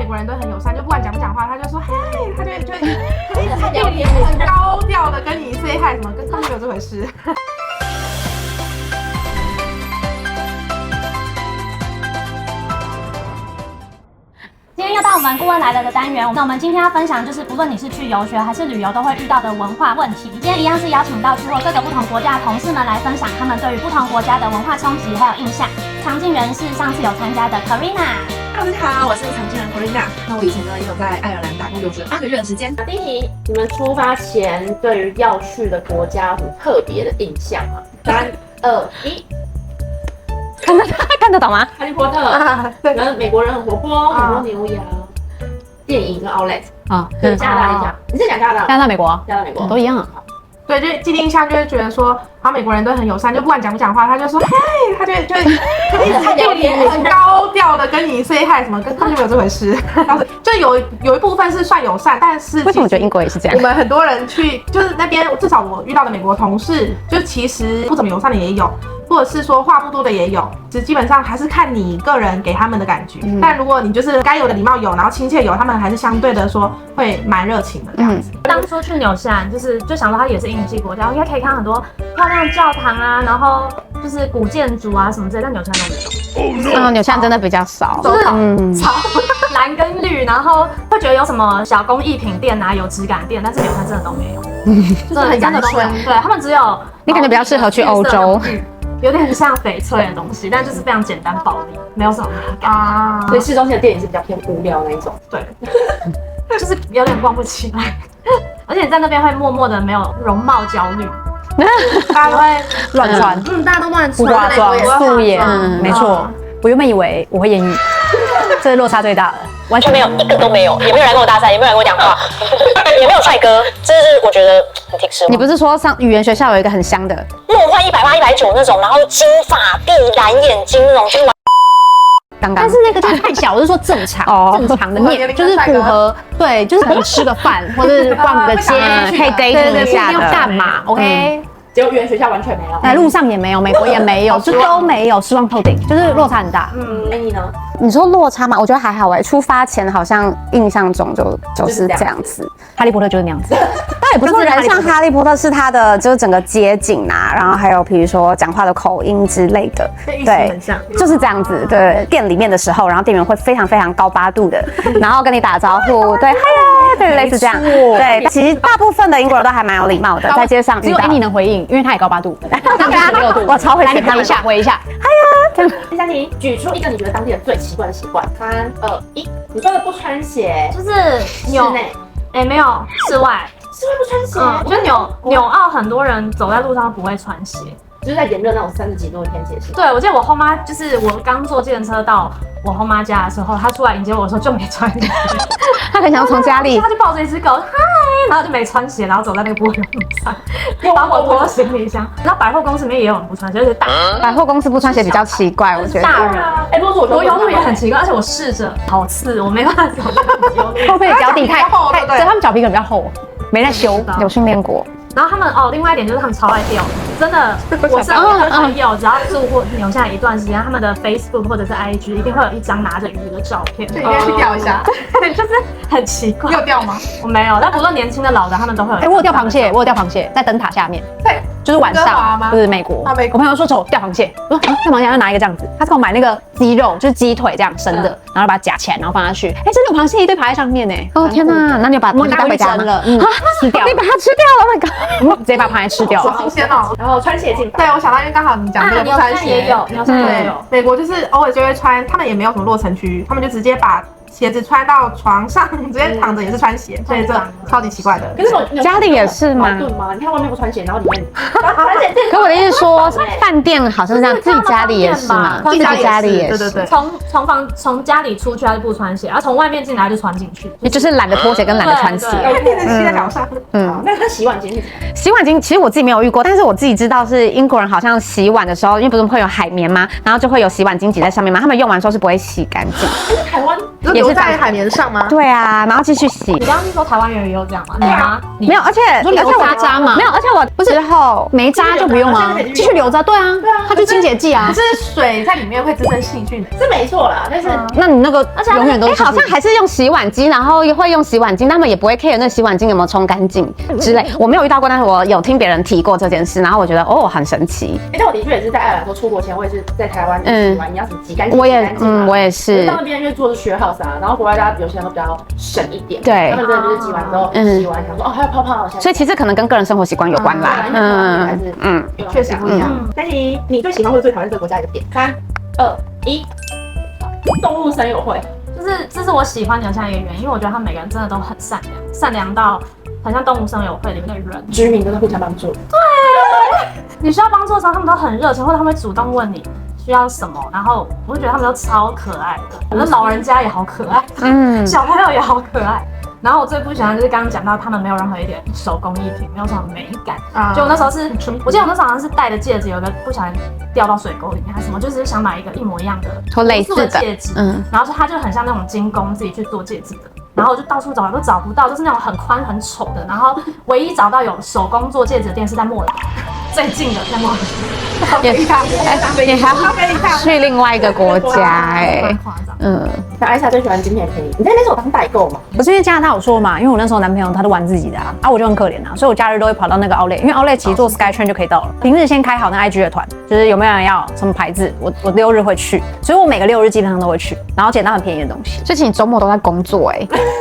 美国人都很友善，就不管讲不讲话，他就说嘿，他就一直很高调的跟你 say hi 什么，根本没有这回事。今天又到我们顾问来了的单元，那我们今天要分享就是不论你是去游学还是旅游都会遇到的文化问题。今天一样是邀请到去过各个不同国家的同事们来分享他们对于不同国家的文化冲击还有印象。常进人是上次有参加的 Karina。Hello， 大家好，我是常进人 Karina。那我以前呢也有在爱尔兰打工游学8个月的时间。第一题，你们出发前对于要去的国家有特别的印象吗？3、2、1。看得懂吗？哈利波特，然后美国人很活泼，很多牛羊，电影跟 Outlet 啊，对，加拿大印象。你是讲加拿大？加拿大、美国，加拿大、美国都一样啊。对，就既定印象就会觉得说，好，美国人都很友善，就不管讲不讲话，他就说嘿，他就一直很高调的跟你 say hi 什么，根本就没有这回事。就有一部分是算友善，但是为什么我觉得英国也是这样？我们很多人去就是那边，至少我遇到的美国同事，就其实不怎么友善的也有。或者是说话不多的也有，只基本上还是看你个人给他们的感觉。但如果你就是该有的礼貌有，然后亲切有，他们还是相对的说会蛮热情的这样子。当初去纽西兰就想说它也是英系国家，应该可以看很多漂亮的教堂啊，然后就是古建筑啊什么之类，但纽西兰都没有。纽西兰真的比较少，就是草蓝跟绿，然后会觉得有什么小工艺品店啊，有质感店，但是纽西兰真的都没有，就是很阳春。对他们只有你感觉比较适合去欧洲。有点像翡翠的东西，但就是非常简单暴力，没有什么美感啊。所以市中心的电影是比较偏无聊那一种。对，就是有点逛不起来，而且你在那边会默默的没有容貌焦虑，大家都会乱穿，大家都乱穿，化妆、素颜，没错。我原本以为我会艳遇，这是落差最大的，完全没有，一个都没有，也没有人跟我搭讪，也没有人跟我讲话，也没有帅哥，这是我觉得很挺失望。你不是说上语言学校有一个很香的梦幻180、190那种，然后金发碧蓝眼睛那种，就是但是那个就是太小，我是说正常正常的面，就是符合对，就是可以吃个饭或者是逛个街，可以 dating 一下的，干嘛 ？OK。结果语言学校完全没有，在路上也没有，美国也没有，就都没有，失望透顶，就是落差很大。你呢？你说落差吗？我觉得还好出发前好像印象中就是这样子。哈利波特就是那样子，但也不是人像哈利波特，是他的就是整个街景啊，然后还有比如说讲话的口音之类的，对，就是这样子。对，店里面的时候，然后店员会非常非常高八度的，然后跟你打招呼，对，嗨，对，类似这样。对，其实大部分的英国人都还蛮有礼貌的，在街上只有 Annie 能回应，因为他也高八度，我超会来，你回一下，回一下。第三题，举出一个你觉得当地人最奇怪的习惯。3、2、1，你说的不穿鞋，就是室内，没有室外不穿鞋。我觉得纽澳很多人走在路上不会穿鞋，就是在炎热那种30几度的天气。对，我记得我后妈就是我刚坐计程车到我后妈家的时候，她出来迎接我的时候就没穿鞋，她很想从家里，她就抱着一只狗，嗨，然后就没穿鞋，然后走在那个柏油路上，又把我拖到行李箱。然后百货公司里面也有人不穿鞋，而且百货公司不穿鞋比较奇怪，我觉得。大人，不过柏油路也很奇怪，而且我试着好刺，我没办法走柏油路，会不会脚底太厚？对，他们脚皮可能比较厚，没在修，有训练过。然后他们另外一点就是他们超爱钓，真的，我身边的朋友只要住过纽西兰一段时间，他们的 Facebook 或者是 IG 一定会有一张拿着鱼的照片，就应该去钓一下，就是很奇怪。你有钓吗？我没有，但不论年轻的老的，他们都会有。我有钓螃蟹，在灯塔下面，对，就是晚上，不是美国，我朋友说走钓螃蟹，我说钓螃蟹要拿一个这样子，他给我买那个鸡肉，就是鸡腿这样生的，然后把它夹起来，然后放下去，真的有螃蟹一堆爬在上面呢。哦天哪，那你把它带回家了？吃掉，你把它吃掉了 ，Oh my god！ 直接把螃蟹吃掉了，好新鲜哦。然后穿鞋进，对我想到，因为刚好你讲这个不穿鞋也有，美国就是偶尔就会穿，他们也没有什么落尘区，他们就直接把鞋子穿到床上，直接躺着也是穿鞋，所以这超级奇怪的。可是我家里也是吗？你看外面不穿鞋，然后里面穿鞋。可我的意思说，饭店好像是这样，自己家里也是嘛，自己家里也是。对。从家里出去他就不穿鞋，然后从外面进来就穿进去，也就是懒得脱鞋跟懒得穿鞋，变成吸在脚上。那他洗碗巾是什么？洗碗巾其实我自己没有遇过，但是我自己知道是英国人好像洗碗的时候，因为不是会有海绵吗？然后就会有洗碗巾挤在上面嘛，他们用完之后是不会洗干净。台湾也留在海绵上吗？对啊，然后继续洗。你刚刚是说台湾人也有这样吗？对啊，没有，而且渣嘛，没有，而且我之后没渣就不用啊，继续留着。对啊，它就清洁剂啊。可是水在里面会滋生细菌的，是没错啦，但是那你那个永远都是好像还是用洗碗机，然后会用洗碗巾，他们也不会 care 那洗碗巾有没有冲干净之类。我没有遇到过，但是我有听别人提过这件事，然后我觉得哦很神奇。但我的确也是在爱尔兰说出国前，我也是在台湾洗完你要什么挤干净，我也是。到那边因为做的是 share house 啊，然后国外大家有些人都比较省一点，对，他们真的就是挤完之后洗完想说哦还有泡泡，所以其实可能跟个人生活习惯有关啦。确实不一样。但是你最喜欢或者最讨厌这个国家一个点？3、2、1，动物森友会。就是这是我喜欢留下一个原因，因为我觉得他们每个人真的都很善良，善良到很像动物森友会里面的人，居民都是互相帮助。对，你需要帮助的时候，他们都很热情，或者他们会主动问你需要什么，然后我就觉得他们都超可爱的，可能老人家也好可爱，小朋友也好可爱。然后我最不喜欢就是刚刚讲到他们没有任何一点手工艺品，没有什么美感。就我那时候是，我记得我那时候好像是戴的戒指，有一个不小心掉到水沟里面还是什么，就是想买一个一模一样的或类似的戒指，然后它就很像那种精工自己去做戒指的。然后我就到处找都找不到，就是那种很宽很丑的。然后唯一找到有手工做戒指的店是在墨尔本，最近的在墨尔本。也还要去另外一个国家那艾莎最喜欢精品便宜，你在那时候当代购嘛？不是因为加拿大有说嘛，因为我那时候男朋友他都玩自己的啊，我就很可怜啊，所以我假日都会跑到那个 Outlet， 因为 Outlet 其实坐 Skytrain 就可以到了。平日先开好那 IG 的团，就是有没有人要什么牌子，我6日会去，所以我每个6日基本上都会去，然后捡到很便宜的东西。所以其实你周末都在工作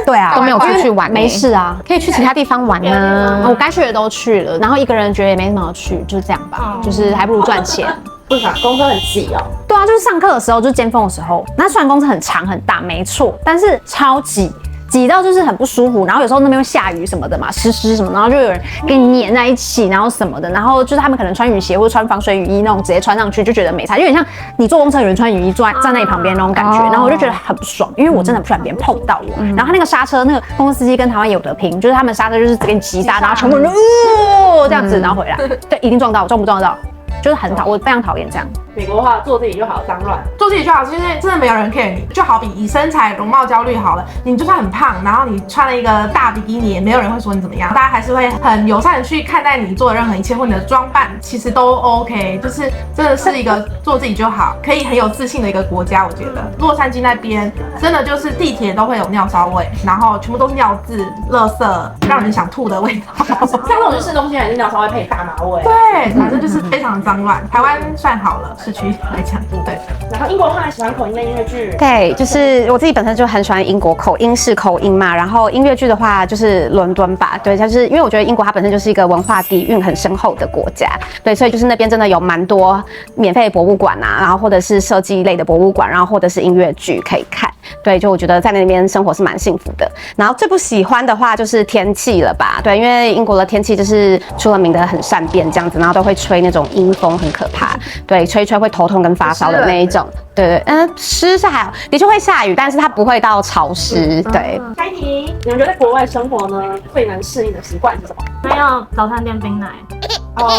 对啊，都没有出去玩，没事啊，可以去其他地方玩啊。我该去的都去了，然后一个人觉得也没什么好去，就是这样吧，就是还不如赚钱。为啥？公车很挤哦。对啊，就是上课的时候，就是尖峰的时候，那虽然公车很长很大，没错，但是超挤。挤到就是很不舒服，然后有时候那边会下雨什么的嘛，湿什么，然后就有人跟你黏在一起，然后什么的，然后就是他们可能穿雨鞋或者穿防水雨衣那种，直接穿上去就觉得没差，有点像你坐公车有人穿雨衣站在你旁边那种感觉，然后我就觉得很不爽，因为我真的不喜欢别人碰到我。然后他那个刹车，那个公司司机跟台湾有得拼，就是他们刹车就是只给你急刹，然后全部人就这样子，然后回来，对，一定撞到，撞不撞得到，就是很我非常讨厌这样。美国的话，做自己就好，脏乱。做自己就好，因为真的没有人 care 你。就好比以身材容貌焦虑好了，你就算很胖，然后你穿了一个大比基尼，也没有人会说你怎么样，大家还是会很友善的去看待你做的任何一切，或你的装扮其实都 OK， 就是真的是一个做自己就好，可以很有自信的一个国家。我觉得洛杉矶那边真的就是地铁都会有尿骚味，然后全部都是尿渍、垃圾，让人想吐的味道。像这种市中心还是尿骚会配大麻味。对，反正就是非常脏乱。台湾算好了，市区来讲。对，然后英国的话喜欢口音的音乐剧，对，就是我自己本身就很喜欢英国英式口音嘛，然后音乐剧的话就是伦敦吧，对，就是因为我觉得英国它本身就是一个文化底蕴很深厚的国家，对，所以就是那边真的有蛮多免费博物馆啊，然后或者是设计类的博物馆，然后或者是音乐剧可以看，对，就我觉得在那边生活是蛮幸福的。然后最不喜欢的话就是天气了吧，对，因为英国的天气就是出了名的很善变这样子，然后都会吹那种阴风，很可怕，对，吹一吹会头痛跟发烧的那一种，对，湿是还好，的确会下雨，但是它不会到潮湿，对。下一题，你们觉得在国外生活呢最难适应的习惯是什么？没有早餐店冰奶，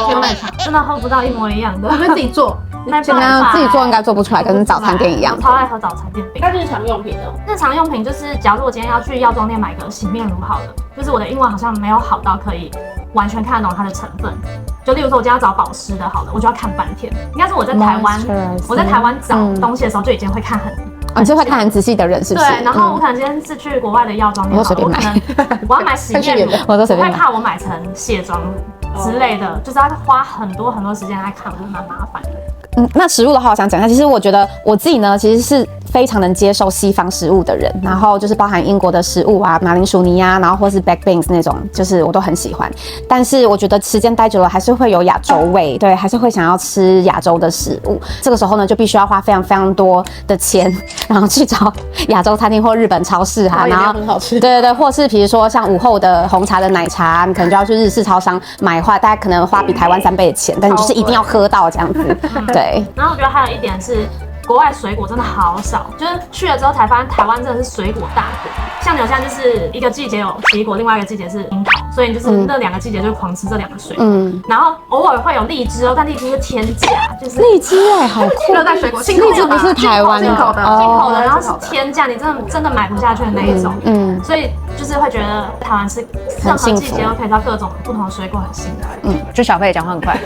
牛奶茶真的喝不到一模一样的，你们自己做。现在自己做应该做不出来，跟早餐店一样。我超爱喝早餐店冰。那日常用品呢？日常用品就是，假如我今天要去药妆店买个洗面乳好了，就是我的英文好像没有好到可以完全看得懂它的成分。就例如说，我今天要找保湿的好了，我就要看半天。应该是我在台湾找东西的时候就已经会看很。你是会看很仔细的人是不是？对，然后我可能今天是去国外的药妆店，我可能我要买洗面乳，我会怕我买成卸妆乳之类的，就是要花很多时间来看，我就蛮麻烦的。那食物的话，我想讲一下，其实我觉得我自己呢，其实是非常能接受西方食物的人，然后就是包含英国的食物啊，马铃薯泥啊，然后或是 baked beans 那种，就是我都很喜欢。但是我觉得时间待久了，还是会有亚洲味，对，还是会想要吃亚洲的食物。这个时候呢，就必须要花非常多的钱，然后去找亚洲餐厅或日本超市啊，然后很好吃，对，或是比如说像午后的红茶的奶茶，你可能就要去日式超商买，大概可能花比台湾3倍的钱，但你就是一定要喝到这样子，对。然后我觉得还有一点是，国外水果真的好少，就是去了之后才发现台湾真的是水果大国。像纽西兰就是一个季节有奇异果，另外一个季节是樱桃，所以你就是那2个季节就狂吃这2个水果。然后偶尔会有荔枝哦，但荔枝是天价，就是荔枝好酷，热带水果，荔枝不是台湾进口的，然后是天价，你真的买不下去的那一种。所以就是会觉得台湾吃任何季节都可以吃到各种不同的水果，很幸福。就小费讲话很快，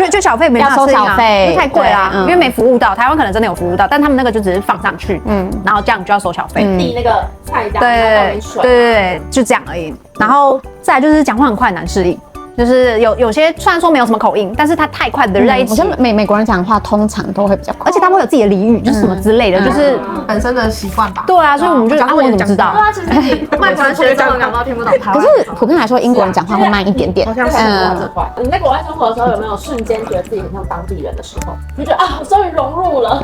就小费没要收小费，太贵啦，因为没服务到。台湾可能真的有服务到，但他们那个就只是放上去，然后这样就要收小费，递那个菜单，对对，就这样而已。然后再来就是讲话很快，难适应。就是有些虽然说没有什么口音，但是他太快的在一起。我觉得美国人讲话通常都会比较快，而且他们会有自己的俚语，就是什么之类的，就是本身的习惯吧。对啊，所以我们就我怎么知道？对啊，其实你外国人学中文搞不好听不懂台湾。可是普遍来说，英国人讲话会慢一点点。你在国外生活的时候，有没有瞬间觉得自己很像当地人的时候？就觉得啊，我终于融入了。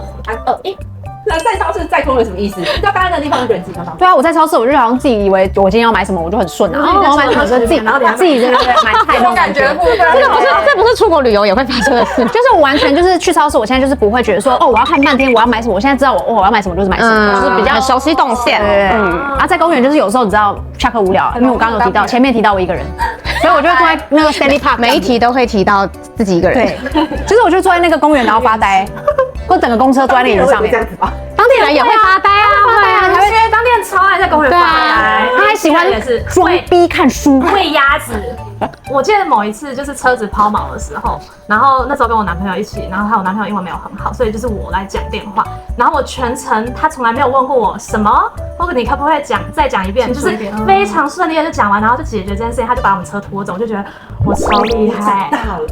那在超市再空有什么意思？你到刚刚的地方觉得自己刚刚。对啊，我在超市，我就好像自己以为我今天要买什么，我就很顺啊。然后我买什么自己对买菜那种感觉。这不是出国旅游也会发生的事，就是我完全就是去超市，我现在就是不会觉得说我要看半天我要买什么，我现在知道我要买什么就是买什么，就是比较熟悉动线。啊，在公园就是有时候你知道下课无聊，因为我刚刚有提到前面提到我一个人，所以我就坐在那个 Stanley Park， 每一题都会提到自己一个人。对，就是我就坐在那个公园然后发呆，或等个公车坐在那椅子上面。当地人也会发呆啊，因为当地人超爱在公园发呆，他还喜欢装逼看书，喂鸭子。我记得某一次就是车子抛锚的时候，然后那时候跟我男朋友一起，然后我男朋友英文没有很好，所以就是我来讲电话，然后我全程他从来没有问过我什么，或者你可不可以再讲一遍，就是非常顺利的就讲完，然后就解决这件事情，他就把我们车拖走，我就觉得我超厉害，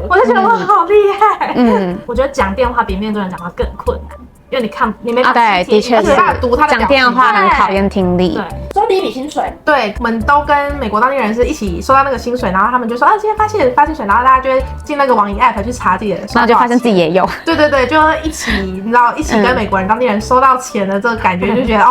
我就觉得我好厉害。我觉得讲电话比面对人讲话更困难。因为你没办法对，的确是读他的讲电话很考验听力。对，收第一笔薪水，对，我们都跟美国当地人是一起收到那个薪水，然后他们就说今天发薪水，然后大家就会进那个网银 app 去查自己的，然后就发现自己也有。对，就一起，你知道，一起跟美国人当地人收到钱的这个感觉，就觉得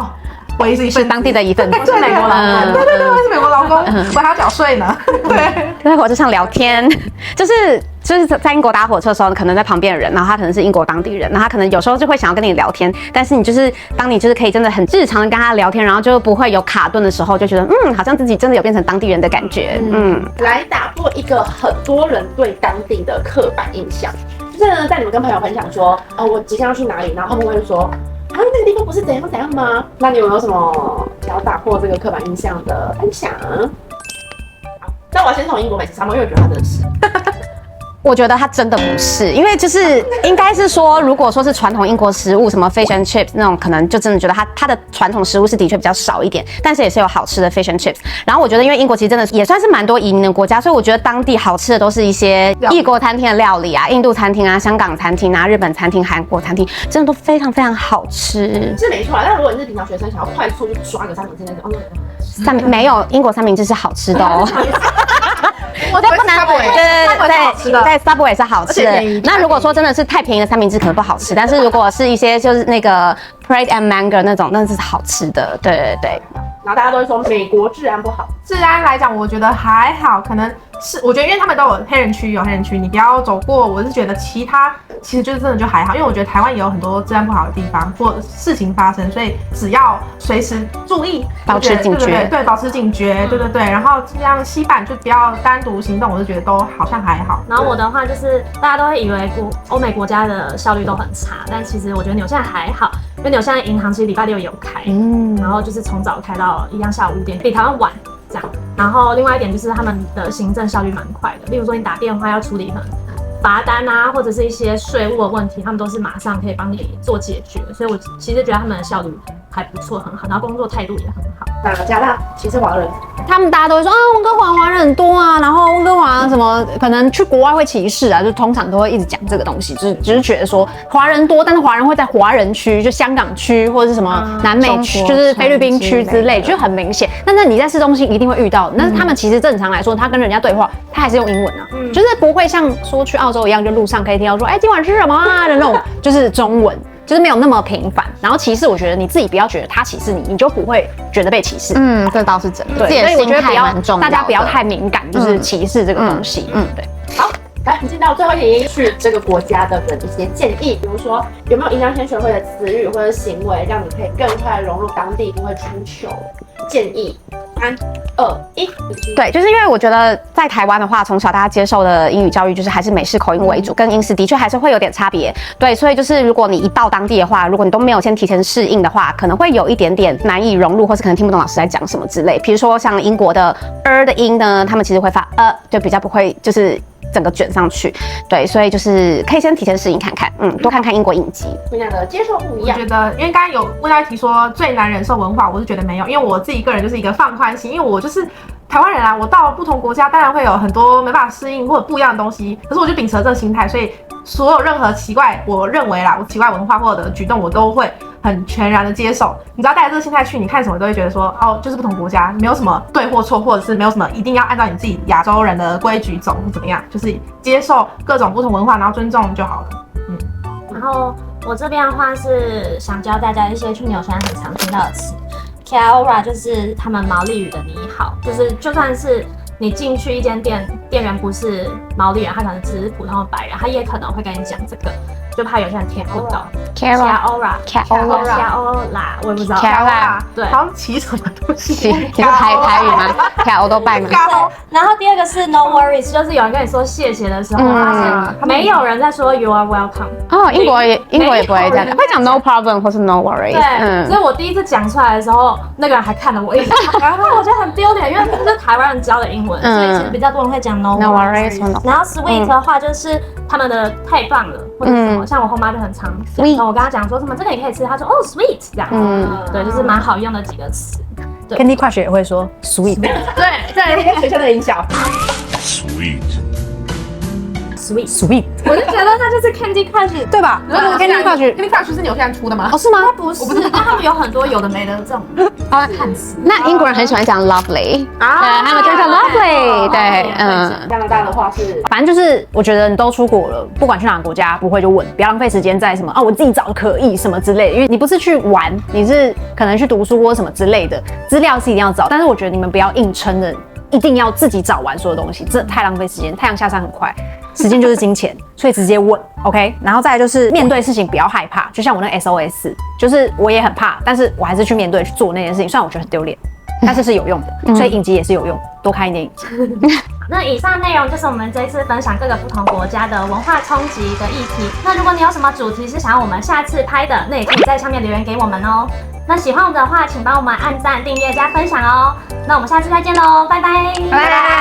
我也是一份当地的一份子，我是美国劳工，对，我是美国劳工，我还要缴税呢。对，在火车上聊天，就是在英国搭火车的时候，可能在旁边的人，然后他可能是英国当地人，然后他可能有时候就会想要跟你聊天，但是你就是当你就是可以真的很日常的跟他聊天，然后就不会有卡顿的时候，就觉得好像自己真的有变成当地人的感觉。来打破一个很多人对当地的刻板印象，就是呢，在你们跟朋友分享说我即将要去哪里，然后他们会说那个地方不是怎样吗？那你有没有什么想要打破这个刻板印象的分享？那我要先从英国美食沙漠，因为我觉得它真的是。我觉得它真的不是，因为就是应该是说，如果说是传统英国食物，什么 fish and chips 那种，可能就真的觉得它的传统食物是的确比较少一点，但是也是有好吃的 fish and chips。然后我觉得，因为英国其实真的也算是蛮多移民的国家，所以我觉得当地好吃的都是一些异国餐厅的料理啊，印度餐厅啊、香港餐厅啊、日本餐厅、韩国餐厅，真的都非常非常好吃。是没错啊，但如果你是平常学生，想要快速去抓个三明治那种，没有英国三明治是好吃的哦。我在不难在 Subway 是好吃的。那如果说真的是太便宜的三明治可能不好吃，但是如果是一些就是那个 Bread and Mango 那种，那是好吃的。对。然后大家都会说美国治安不好，治安来讲，我觉得还好，可能是我觉得因为他们都有黑人区，你不要走过。我是觉得其他其实就是真的就还好，因为我觉得台湾也有很多治安不好的地方或事情发生，所以只要随时注意，保持警觉，对，保持警觉，对。然后这样西板就不要单独行动，我就觉得都好像还好。然后我的话就是大家都会以为欧美国家的效率都很差，但其实我觉得纽西兰还好，因为纽西兰银行其实礼拜六也有开，然后就是从早开到一样下午5点，比台湾晚这样。然后另外一点就是他们的行政效率蛮快的，例如说你打电话要处理罚单啊，或者是一些税务的问题，他们都是马上可以帮你做解决，所以我其实觉得他们的效率还不错，很好，然后工作态度也很好。那加拿大其实华人，他们大家都会说温哥华华人很多啊，然后温哥华什么可能去国外会歧视啊，就通常都会一直讲这个东西，只是觉得说华人多，但是华人会在华人区，就香港区或者是什么南美区，就是菲律宾区之类，就很明显。但是你在市中心一定会遇到，那他们其实正常来说，他跟人家对话，他还是用英文啊，就是不会像说去澳洲一样，就路上可以听到说，今晚吃什么啊的那种，就是中文。就是没有那么频繁，然后歧视，我觉得你自己不要觉得他歧视你，你就不会觉得被歧视。这倒是真的。对，所以我觉得大家不要太敏感，就是歧视这个东西。对。好，来，进到最后一题，去这个国家的人一些建议，比如说有没有营养先学会的词语或者行为，让你可以更快融入当地，不会出糗？建议，3、2、1。对，就是因为我觉得在台湾的话，从小大家接受的英语教育就是还是美式口音为主，跟英式的确还是会有点差别。对，所以就是如果你一到当地的话，如果你都没有先提前适应的话，可能会有一点点难以融入，或是可能听不懂老师在讲什么之类。比如说像英国的的音呢，他们其实会发就比较不会就是整个卷上去。对，所以就是可以先提前适应看看，多看看英国影集。不一样的接受不一样。我觉得，因为刚才有问到一题说最难忍受文化，我是觉得没有，因为我自己个人就是一个放宽心，因为我就是台湾人啊，我到不同国家当然会有很多没办法适应或者不一样的东西，可是我就秉持这个心态，所以所有任何奇怪，我认为啦，我奇怪文化或者举动，我都会很全然的接受。你只要带着这个心态去，你看什么都会觉得说，哦，就是不同国家，没有什么对或错，或者是没有什么一定要按照你自己亚洲人的规矩走或怎么样，就是接受各种不同文化，然后尊重就好了。然后我这边的话是想教大家一些去纽西兰很常听到的词 ，Kia ora 就是他们毛利语的你好，就是就算是你进去一间店，店员不是毛利人，他可能只是普通的白人，他也可能会跟你讲这个，就怕有些人听不懂。Kia ora，我也不知道。对，好像骑什么东西？你是台语吗？卡欧都拜吗？然后第二个是 no worries， 就是有人跟你说谢谢的时候，发现没有人在说 you are welcome。哦，英国也不会这样，会讲 no problem 或是 no worries。对，所以我第一次讲出来的时候，那个人还看了我一眼，然后我觉得很丢脸，因为这是台湾人教的英文，所以其实比较多人会讲 no worries。然后 sweet 的话就是他们的太棒了，或者什么，像我后妈就很常讲，我跟她讲说什么这个也可以吃，她说哦 sweet 这样，对，就是蛮好用的几个词。Candy Crush 也会说 sweet， 对，学校的音效。sweet， 我就觉得它就是 Candy Crush， 对吧？Candy Crush 是纽西兰出的吗？哦，是吗？不是，但他们有很多有的没的这种汉词。那英国人很喜欢讲 lovely， 对，他们就叫 lovely， 对，加拿大的话是，反正就是我觉得你都出国了，不管去哪个国家，不会就问，不要浪费时间在什么我自己找可以什么之类的，因为你不是去玩，你是可能去读书或什么之类的，资料是一定要找，但是我觉得你们不要硬撑着，一定要自己找完所有东西，这太浪费时间，太阳下山很快。时间就是金钱，所以直接问 ，OK。然后再来就是面对事情不要害怕，就像我那 SOS， 就是我也很怕，但是我还是去面对去做那件事情，虽然我觉得很丢脸，但是是有用的，所以影集也是有用，多看一点影集。那以上内容就是我们这一次分享各个不同国家的文化冲击的议题。那如果你有什么主题是想要我们下次拍的，那也可以在下面留言给我们哦。那喜欢我们的话，请帮我们按赞、订阅、加分享哦。那我们下次再见喽，拜拜，拜拜。